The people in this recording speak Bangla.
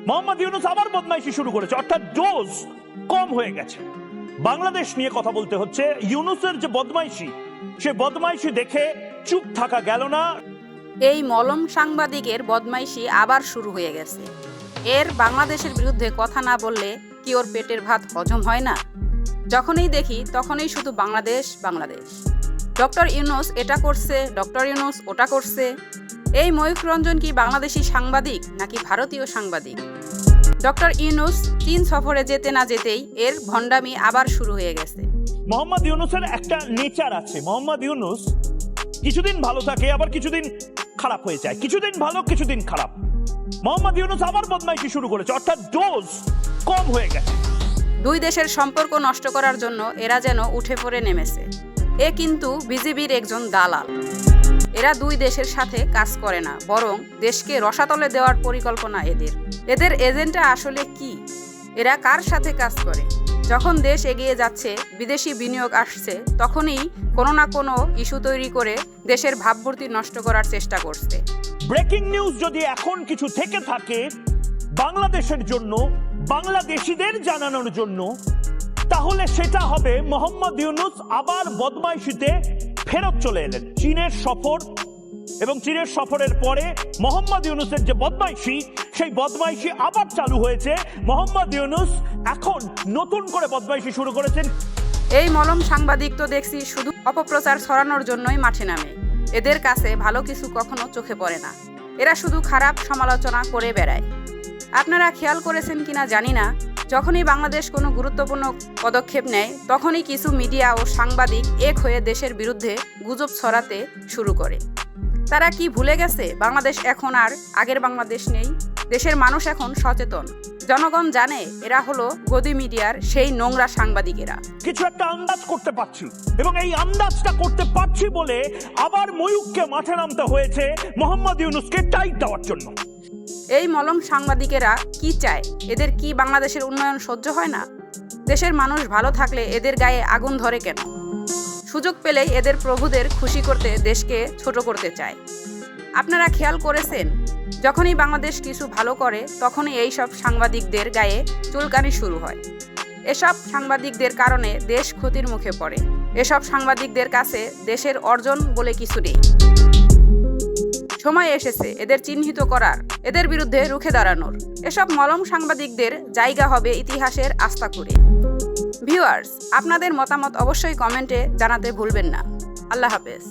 মোহাম্মদ ইউনূস আবার বদমাইশি শুরু করেছে, অর্থাৎ ডোজ কম হয়ে গেছে। বাংলাদেশ নিয়ে কথা বলতে হচ্ছে। ইউনূসের যে বদমাইশি, সে বদমাইশি দেখে চুপ থাকা গেল না। এই মলম সাংবাদিকের বদমাইশি আবার শুরু হয়ে গেছে। এর বাংলাদেশের বিরুদ্ধে কথা না বললে কি ওর পেটের ভাত হজম হয় না? যখনই দেখি তখনই শুধু বাংলাদেশ বাংলাদেশ। ডক্টর ইউনূস এটা করছে, ডক্টর ইউনূস ওটা করছে। এই ময়ূখ রঞ্জন কি বাংলাদেশি সাংবাদিক নাকি ভারতীয় সাংবাদিক? ডক্টর ইউনূস চীন সফরে যেতে না যেতেই এর ভণ্ডামি আবার শুরু হয়ে গেছে। মোহাম্মদ ইউনূসের একটা নেচার আছে। মোহাম্মদ ইউনূস কিছুদিন ভালো থাকে, আবার কিছুদিন খারাপ হয়ে যায়, কিছুদিন ভালো কিছুদিন খারাপ। মোহাম্মদ ইউনূস আবার বদমাইশি শুরু করেছে, অর্থাৎ ডোজ কম হয়ে গেছে। দুই দেশের সম্পর্ক নষ্ট করার জন্য এরা যেন উঠে পড়ে নেমেছে। এ কিন্তু বিজিবির একজন দালাল। এরা দুই দেশের সাথে কাজ করে না, বরং দেশকে রসাতলে দেওয়ার পরিকল্পনা এদের। এদের এজেন্ডা আসলে কি? এরা কার সাথে কাজ করে? যখন দেশ এগিয়ে যাচ্ছে, বিদেশি বিনিয়োগ আসছে, তখনই কোনো না কোনো ইস্যু তৈরি করে দেশের ভাবমূর্তি নষ্ট করার চেষ্টা করছে। ব্রেকিং নিউজ যদি এখন কিছু থেকে থাকে বাংলাদেশের জন্য, বাংলাদেশিদের জানানোর জন্য, তাহলে সেটা হবে মোহাম্মদ ইউনূস আবার বদমাইশিতে ফেরত চলে এলেন। চীনের সফর এবং চীনের সফরের পরে মোহাম্মদ ইউনূসের যে বদমাইশি, সেই বদমাইশি আবার চালু হয়েছে। মোহাম্মদ ইউনূস এখন নতুন করে বদমাইশি শুরু করেছেন। এই মলম সাংবাদিক তো দেখছি শুধু অপপ্রচার ছড়ানোর জন্যই মাঠে নামে। এদের কাছে ভালো কিছু কখনো চোখে পড়ে না। এরা শুধু খারাপ সমালোচনা করে বেড়ায়। আপনারা খেয়াল করেছেন কিনা জানি না, যখনই বাংলাদেশ কোনো গুরুত্বপূর্ণ পদক্ষেপ নেয়, তখনই কিছু মিডিয়া ও সাংবাদিক এক হয়ে দেশের বিরুদ্ধে গুজব ছড়াতে শুরু করে। তারা কি ভুলে গেছে বাংলাদেশ এখন আর আগের বাংলাদেশ নেই? দেশের মানুষ এখন সচেতন। জনগণ জানে এরা হলো গদি মিডিয়ার সেই নোংরা সাংবাদিকেরা। কিছু একটা আন্দাজ করতে পারছি, এবং এই আন্দাজটা করতে পারছি বলে আবার ময়ূককে মাঠে নামতে হয়েছে মোহাম্মদ ইউনূসকে টাইট দেওয়ার জন্য। এই মলম সাংবাদিকেরা কি চায়? এদের কি বাংলাদেশের উন্নয়ন সহ্য হয় না? দেশের মানুষ ভালো থাকলে এদের গায়ে আগুন ধরে কেন? সুযোগ পেলেই এদের প্রভুদের খুশি করতে দেশকে ছোট করতে চায়। আপনারা খেয়াল করেছেন, যখনই বাংলাদেশ কিছু ভালো করে তখনই এই সব সাংবাদিকদের গায়ে চুলকানি শুরু হয়। এসব সাংবাদিকদের কারণে দেশ ক্ষতির মুখে পড়ে। এসব সাংবাদিকদের কাছে দেশের অর্জন বলে কিছু নেই। সময় এসেছে এদের চিহ্নিত করার, এদের বিরুদ্ধে রুখে দাঁড়ানোর। এসব মলম সাংবাদিকদের জায়গা হবে ইতিহাসের আস্তাকুঁড়ে। ভিউয়ার্স, আপনাদের মতামত অবশ্যই কমেন্টে জানাতে ভুলবেন না। আল্লাহ হাফেজ।